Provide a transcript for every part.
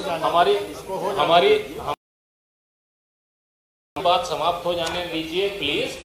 हमारी हमारी बात समाप्त हो जाने दीजिए प्लीज।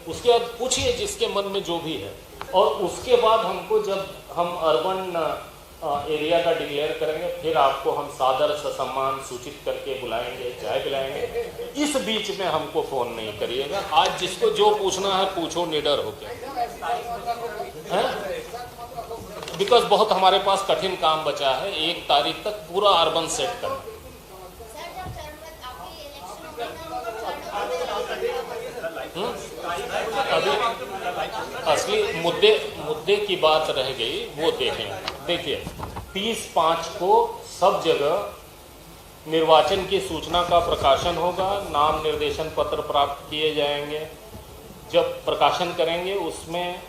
उसके बाद पूछिए जिसके मन में जो भी है, और उसके बाद हमको जब हम अर्बन एरिया का डिक्लेयर करेंगे फिर आपको हम सादर ससम्मान सूचित करके बुलाएंगे, चाय पिलाएंगे। इस बीच में हमको फोन नहीं करिएगा। आज जिसको जो पूछना है पूछो निडर होकर, बिकॉज बहुत हमारे पास कठिन काम बचा है। 1 तारीख तक पूरा अर्बन सेट करना। अभी असली मुद्दे की बात रह गई, वो देखें। देखिए 30/5 को सब जगह निर्वाचन की सूचना का प्रकाशन होगा, नाम निर्देशन पत्र प्राप्त किए जाएंगे। जब प्रकाशन करेंगे उसमें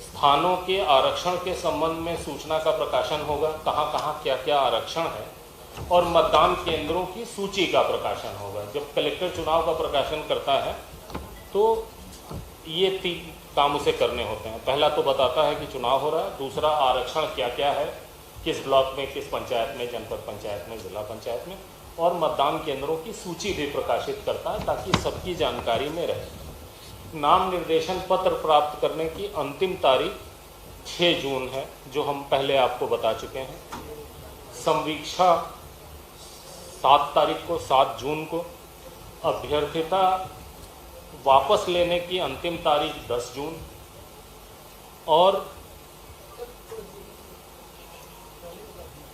स्थानों के आरक्षण के संबंध में सूचना का प्रकाशन होगा, कहाँ कहाँ क्या क्या आरक्षण है, और मतदान केंद्रों की सूची का प्रकाशन होगा। जब कलेक्टर चुनाव का प्रकाशन करता है तो ये 3 काम उसे करने होते हैं। पहला तो बताता है कि चुनाव हो रहा है, दूसरा आरक्षण क्या क्या है, किस ब्लॉक में, किस पंचायत में, जनपद पंचायत में, जिला पंचायत में, और मतदान केंद्रों की सूची भी प्रकाशित करता है ताकि सबकी जानकारी में रहे। नाम निर्देशन पत्र प्राप्त करने की अंतिम तारीख 6 जून है, जो हम पहले आपको बता चुके हैं। संवीक्षा 7 तारीख को, 7 जून को। अभ्यर्थिता वापस लेने की अंतिम तारीख 10 जून। और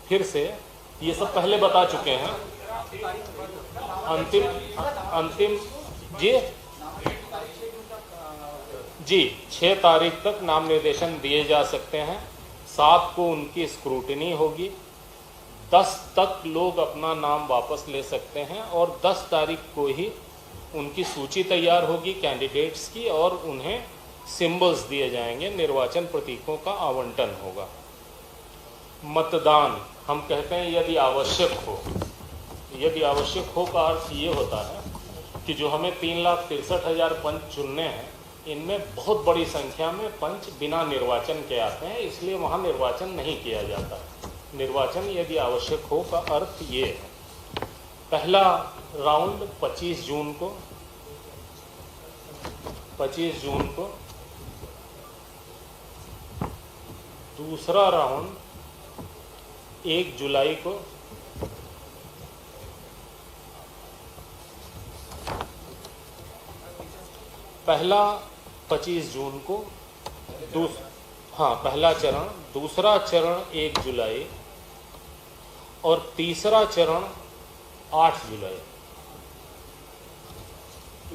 फिर से ये सब पहले बता चुके हैं। अंतिम जी 6 तारीख तक नाम निर्देशन दिए जा सकते हैं। 7 को उनकी स्क्रूटिनी होगी। 10 तक लोग अपना नाम वापस ले सकते हैं, और 10 तारीख को ही उनकी सूची तैयार होगी कैंडिडेट्स की, और उन्हें सिंबल्स दिए जाएंगे, निर्वाचन प्रतीकों का आवंटन होगा। मतदान हम कहते हैं यदि आवश्यक हो। यदि आवश्यक हो का अर्थ ये होता है कि जो हमें 3,63,000 पंच चुनने हैं, इनमें बहुत बड़ी संख्या में पंच बिना निर्वाचन के आते हैं, इसलिए वहाँ निर्वाचन नहीं किया जाता। निर्वाचन यदि आवश्यक हो का अर्थ ये है। पहला राउंड 25 जून को, 25 जून को। दूसरा राउंड 1 जुलाई को। पहला 25 जून को, पहला चरण। दूसरा चरण 1 जुलाई, और तीसरा चरण 8 जुलाई।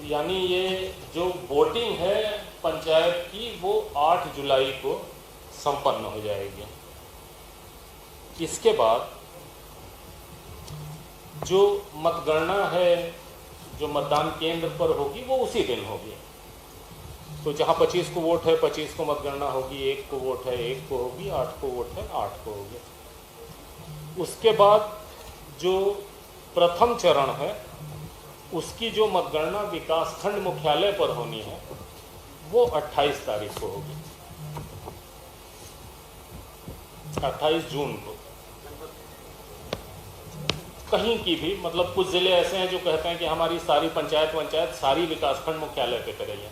यानी ये जो वोटिंग है पंचायत की वो 8 जुलाई को संपन्न हो जाएगी। इसके बाद जो मतगणना है, जो मतदान केंद्र पर होगी, वो उसी दिन होगी। तो जहां 25 को वोट है 25 को मतगणना होगी, 1 को वोट है 1 को होगी, 8 को वोट है 8 को होगी। उसके बाद जो प्रथम चरण है उसकी जो मतगणना विकासखंड मुख्यालय पर होनी है वो 28 तारीख को होगी, 28 जून को। कहीं की भी, मतलब कुछ जिले ऐसे हैं जो कहते हैं कि हमारी सारी पंचायत सारी विकासखंड मुख्यालय पे करेंगे,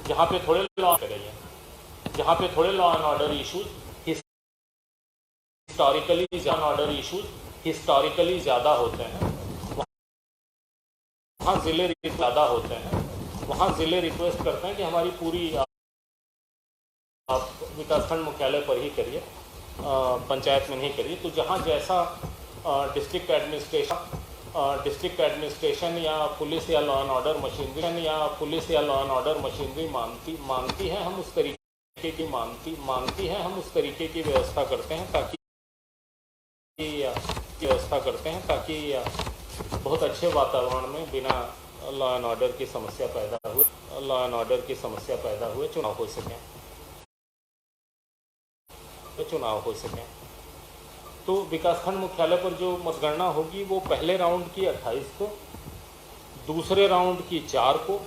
जहाँ पे थोड़े लॉ करेंगे, जहाँ पे थोड़े law and order issues historically ज़्यादा होते हैं, वहाँ ज़िले ज़्यादा होते हैं, वहाँ ज़िले रिक्वेस्ट करते हैं कि हमारी पूरी आप विकासखंड मुख्यालय पर ही करिए, पंचायत में नहीं करिए। तो जहाँ जैसा डिस्ट्रिक्ट एडमिनिस्ट्रेशन या पुलिस या लॉ एंड ऑर्डर मशीनरी मांगती है, हम उस तरीके की मांगती है, हम उस तरीके की व्यवस्था करते हैं ताकि बहुत अच्छे वातावरण में बिना लॉ एंड ऑर्डर की समस्या पैदा हुए चुनाव हो सकें। तो विकासखंड मुख्यालय पर जो मतगणना होगी वो पहले राउंड की 28 को, दूसरे राउंड की 4 को,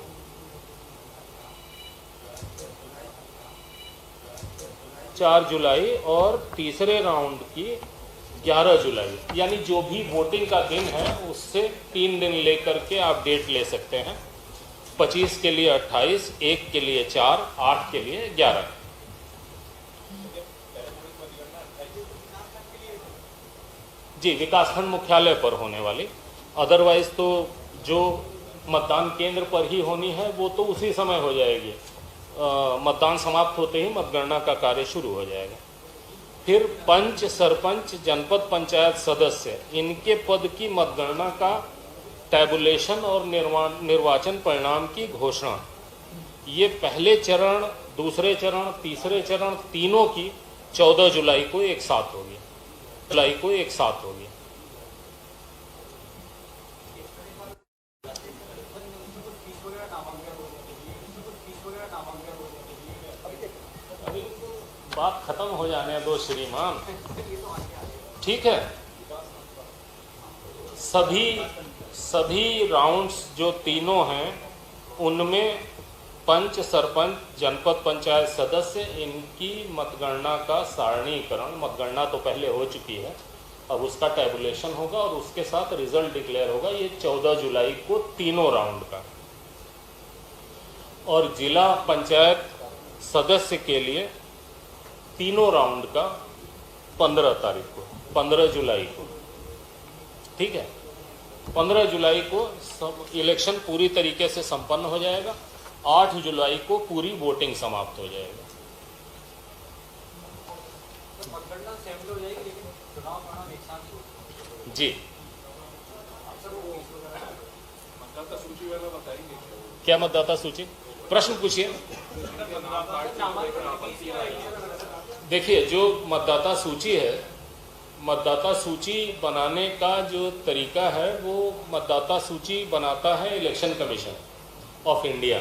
4 जुलाई और तीसरे राउंड की 11 जुलाई, यानी जो भी वोटिंग का दिन है उससे 3 दिन लेकर के आप डेट ले सकते हैं। 25 के लिए 28, 1 के लिए 4, 8 के लिए 11। जी, विकासखंड मुख्यालय पर होने वाली, अदरवाइज तो जो मतदान केंद्र पर ही होनी है वो तो उसी समय हो जाएगी। मतदान समाप्त होते ही मतगणना का कार्य शुरू हो जाएगा। फिर पंच, सरपंच, जनपद पंचायत सदस्य, इनके पद की मतगणना का टैबुलेशन और निर्वाचन परिणाम की घोषणा, ये पहले चरण, दूसरे चरण, तीसरे चरण तीनों की 14 जुलाई को एक साथ होगी। अभी बात खत्म हो जाने दो श्रीमान, ठीक है। सभी राउंड्स जो तीनों हैं उनमें पंच, सरपंच, जनपद पंचायत सदस्य, इनकी मतगणना का सारणीकरण, मतगणना तो पहले हो चुकी है, अब उसका टैबुलेशन होगा और उसके साथ रिजल्ट डिक्लेयर होगा। ये 14 जुलाई को तीनों राउंड का। और जिला पंचायत सदस्य के लिए तीनों राउंड का 15 तारीख को, 15 जुलाई को, ठीक है। 15 जुलाई को सब इलेक्शन पूरी तरीके से संपन्न हो जाएगा। 8 जुलाई को पूरी वोटिंग समाप्त हो जाएगा। जी, क्या मतदाता सूची? प्रश्न पूछिए। देखिए, जो मतदाता सूची है, मतदाता सूची बनाने का जो तरीका है वो मतदाता सूची बनाता है इलेक्शन कमीशन ऑफ इंडिया।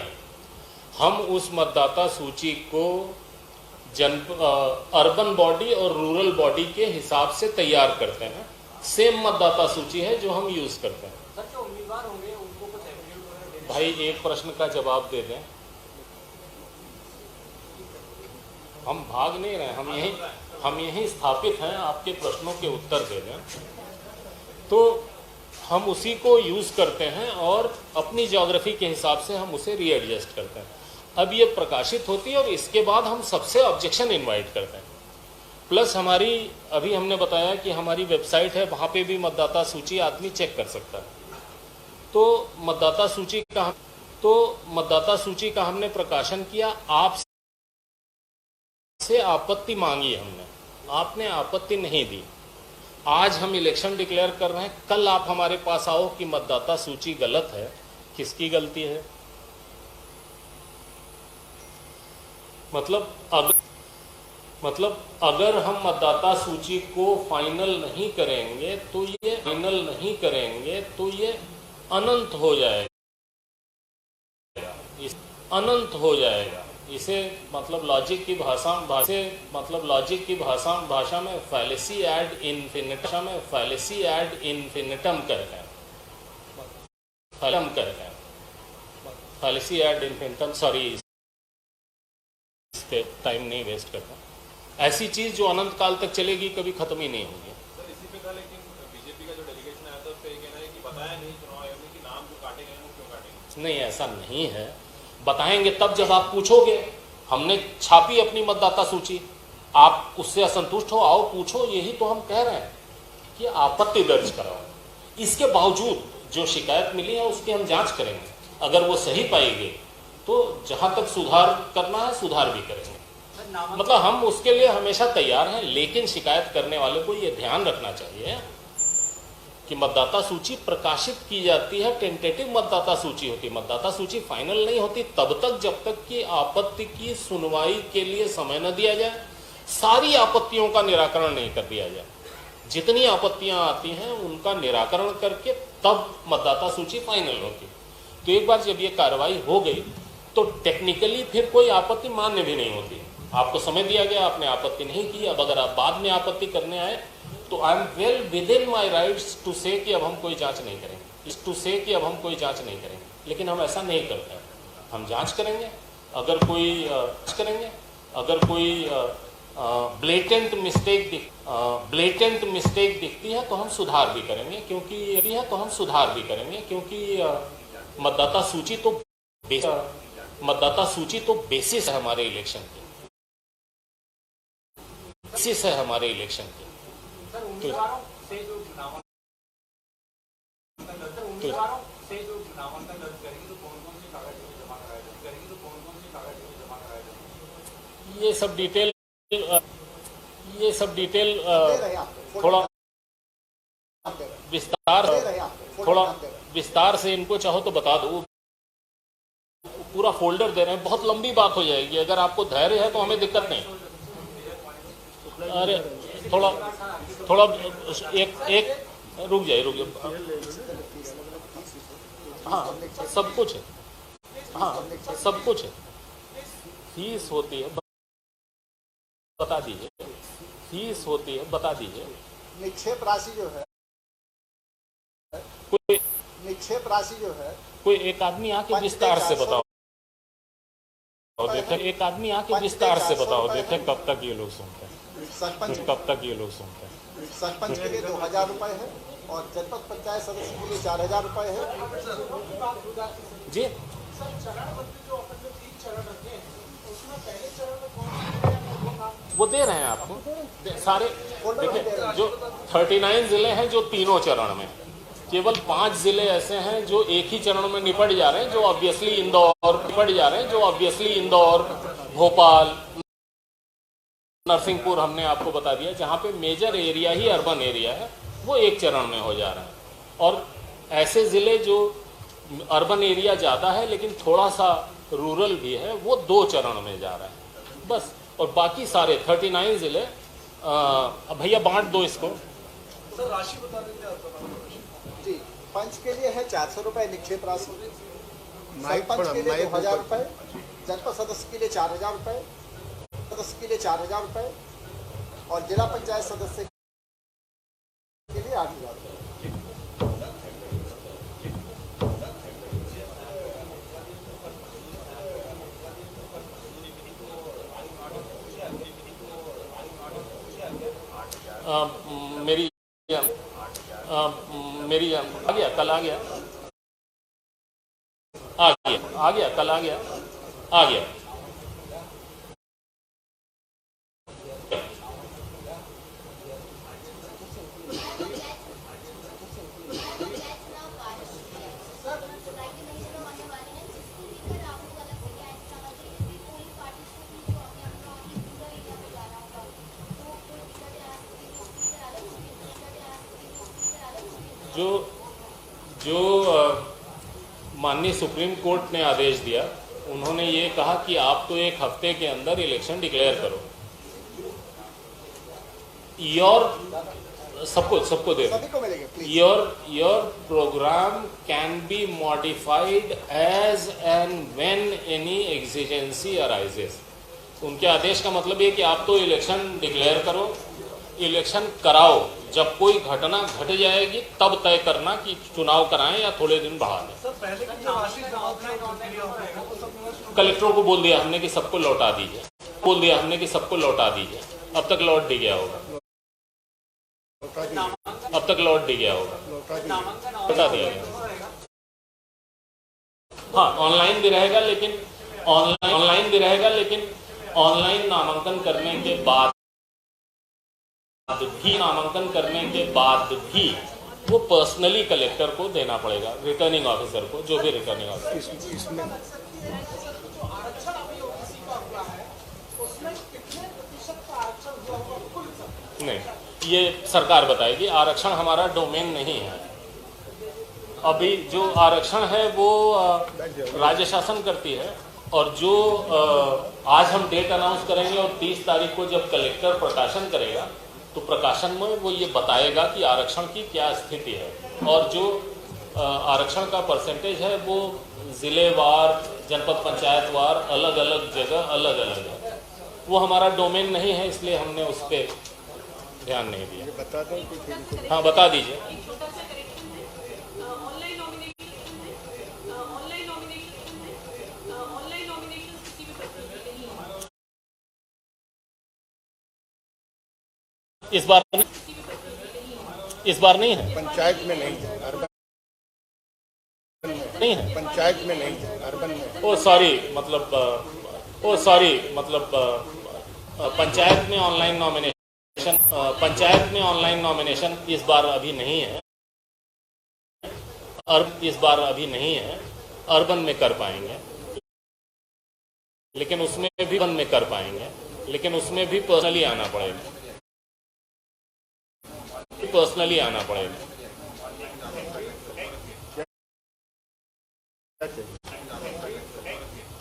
हम उस मतदाता सूची को अर्बन बॉडी और रूरल बॉडी के हिसाब से तैयार करते हैं। सेम मतदाता सूची है जो हम यूज करते हैं। भाई, एक प्रश्न का जवाब दे दें। हम भाग नहीं रहे, हम यहीं स्थापित हैं, आपके प्रश्नों के उत्तर दे दें तो हम उसी को यूज करते हैं और अपनी ज्योग्राफी के हिसाब से हम उसे रीएडजस्ट करते हैं। अब ये प्रकाशित होती है और इसके बाद हम सबसे ऑब्जेक्शन इनवाइट करते हैं। प्लस हमारी, अभी हमने बताया कि हमारी वेबसाइट है, वहाँ पे भी मतदाता सूची आदमी चेक कर सकता है। तो मतदाता सूची का हमने प्रकाशन किया। आप से आपत्ति मांगी हमने, आपने आपत्ति नहीं दी। आज हम इलेक्शन डिक्लेयर कर रहे हैं, कल आप हमारे पास आओ कि मतदाता सूची गलत है। किसकी गलती है? मतलब अगर हम मतदाता सूची को फाइनल नहीं करेंगे तो ये अनंत हो जाएगा। इसे मतलब लॉजिक की भाषा में फैलेसी एड इन्फिनिटम करते हैं। सॉरी, टाइम नहीं वेस्ट करता। ऐसी चीज जो अनंत काल तक चलेगी, कभी खत्म ही नहीं होगी। सर, इसी पे था, लेकिन बीजेपी का जो डेलीगेशन आया था उससे ये कहना है कि बताया नहीं चुनाव आयोग ने कि नाम जो काटे गए वो क्यों काटेंगे। नहीं, ऐसा नहीं है। बताएंगे तब जब आप पूछोगे। हमने छापी अपनी मतदाता सूची, आप उससे असंतुष्ट हो, आओ पूछो। यही तो हम कह रहे हैं कि आपत्ति दर्ज कराओ। इसके बावजूद जो शिकायत मिली है उसकी हम जांच करेंगे। अगर वो सही पाई गई तो जहां तक सुधार करना है सुधार भी करेंगे। मतलब हम उसके लिए हमेशा तैयार हैं, लेकिन शिकायत करने वाले को ये ध्यान रखना चाहिए कि मतदाता सूची प्रकाशित की जाती है, टेंटेटिव मतदाता सूची होती है। मतदाता सूची फाइनल नहीं होती तब तक जब तक कि आपत्ति की सुनवाई के लिए समय न दिया जाए, सारी आपत्तियों का निराकरण नहीं कर दिया जाए। जितनी आपत्तियां आती हैं उनका निराकरण करके तब मतदाता सूची फाइनल होती। तो एक बार जब ये कार्रवाई हो गई तो टेक्निकली फिर कोई आपत्ति मान्य भी नहीं होती। आपको समय दिया गया, आपने आपत्ति नहीं की। अब अगर आप बाद में आपत्ति करने आए तो I am well within my rights to say कि अब हम कोई जांच नहीं करेंगे, लेकिन हम ऐसा नहीं करते हैं। हम जांच करेंगे। अगर कोई ब्लेटेंट मिस्टेक दिखती है तो हम सुधार भी करेंगे, क्योंकि मतदाता सूची तो बेसिस है हमारे इलेक्शन की, ये सब डिटेल थोड़ा विस्तार से इनको चाहो तो बता दो। पूरा फोल्डर दे रहे हैं, बहुत लंबी बात हो जाएगी। अगर आपको धैर्य है तो हमें दिक्कत नहीं। अरे थोड़ा एक रुक जाइए। हाँ सब कुछ है, सब कुछ है। फीस होती है, बता दीजिए। फीस होती है, बता दीजिए। निक्षेप राशि जो है, कोई एक आदमी आके विस्तार से बताओ, देखें एक आदमी आके विस्तार से बताओ, देखें कब तक ये लोग सुनते हैं, सरपंच के लिए 2000 रुपए है और जनपद पंचायत सदस्य के लिए 4000 रुपए है जी। वो दे रहे हैं आपको सारे। देखिए जो 39 जिले हैं जो तीनों चरण में, केवल 5 जिले ऐसे हैं जो एक ही चरण में निपट जा रहे हैं, जो ऑब्वियसली इंदौर, भोपाल, नरसिंहपुर हमने आपको बता दिया, जहां पे मेजर एरिया ही अर्बन एरिया है, वो एक चरण में हो जा रहा है। और ऐसे जिले जो अर्बन एरिया ज़्यादा है लेकिन थोड़ा सा रूरल भी है, वो 2 चरण में जा रहा है बस। और बाकी सारे 39 जिले भैया बांट दो इसको। सर राशि बता देंगे जी। पंच के लिए है 400 रुपए निक्षेप राशि, सरपंच के लिए 2000 रुपए, जनपद सदस्य के लिए 4000 रुपए, सदस्य के लिए 4000 रुपए और जिला पंचायत सदस्य के लिए 8000 रुपए। मेरी आ गया, कल आ गया, कल आ गया। जो माननीय सुप्रीम कोर्ट ने आदेश दिया, उन्होंने ये कहा कि आप तो 1 हफ्ते के अंदर इलेक्शन डिक्लेयर करो। सबको दे your programme can be modified as and when any exigency arises. उनके आदेश का मतलब ये कि आप तो इलेक्शन डिक्लेयर करो, इलेक्शन कराओ, जब कोई घटना घट जाएगी तब तय करना कि चुनाव कराएं या थोड़े दिन बढ़ा दें। कलेक्टरों को बोल दिया हमने कि सबको लौटा दीजिए, अब तक लौट भी गया होगा, बता दिया गया। हाँ ऑनलाइन भी रहेगा, लेकिन ऑनलाइन नामांकन करने के बाद भी वो पर्सनली कलेक्टर को देना पड़ेगा, रिटर्निंग ऑफिसर को, जो भी रिटर्निंग ऑफिसर। नहीं, ये सरकार बताएगी, आरक्षण हमारा डोमेन नहीं है। अभी जो आरक्षण है वो राज्य शासन करती है, और जो आज हम डेट अनाउंस करेंगे और 30 तारीख को जब कलेक्टर प्रकाशन करेगा तो प्रकाशन में वो ये बताएगा कि आरक्षण की क्या स्थिति है, और जो आरक्षण का परसेंटेज है वो जिलेवार, जनपद पंचायत वार, अलग अलग जगह अलग अलग है। वो हमारा डोमेन नहीं है, इसलिए हमने उस पर ध्यान नहीं दिया। हाँ बता दीजिए। इस बार नहीं है, पंचायत में नहीं है, अर्बन नहीं है। पंचायत में नहीं है, अर्बन में। ओ सॉरी मतलब पंचायत में ऑनलाइन नॉमिनेशन इस बार अभी नहीं है, अर्बन में कर पाएंगे, लेकिन उसमें भी पर्सनली आना पड़ेगा,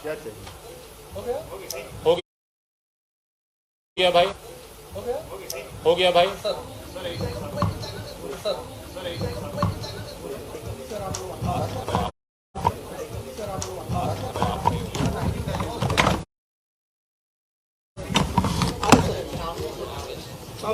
क्या चाहिए? हो गया भाई, हो गया भाई। सर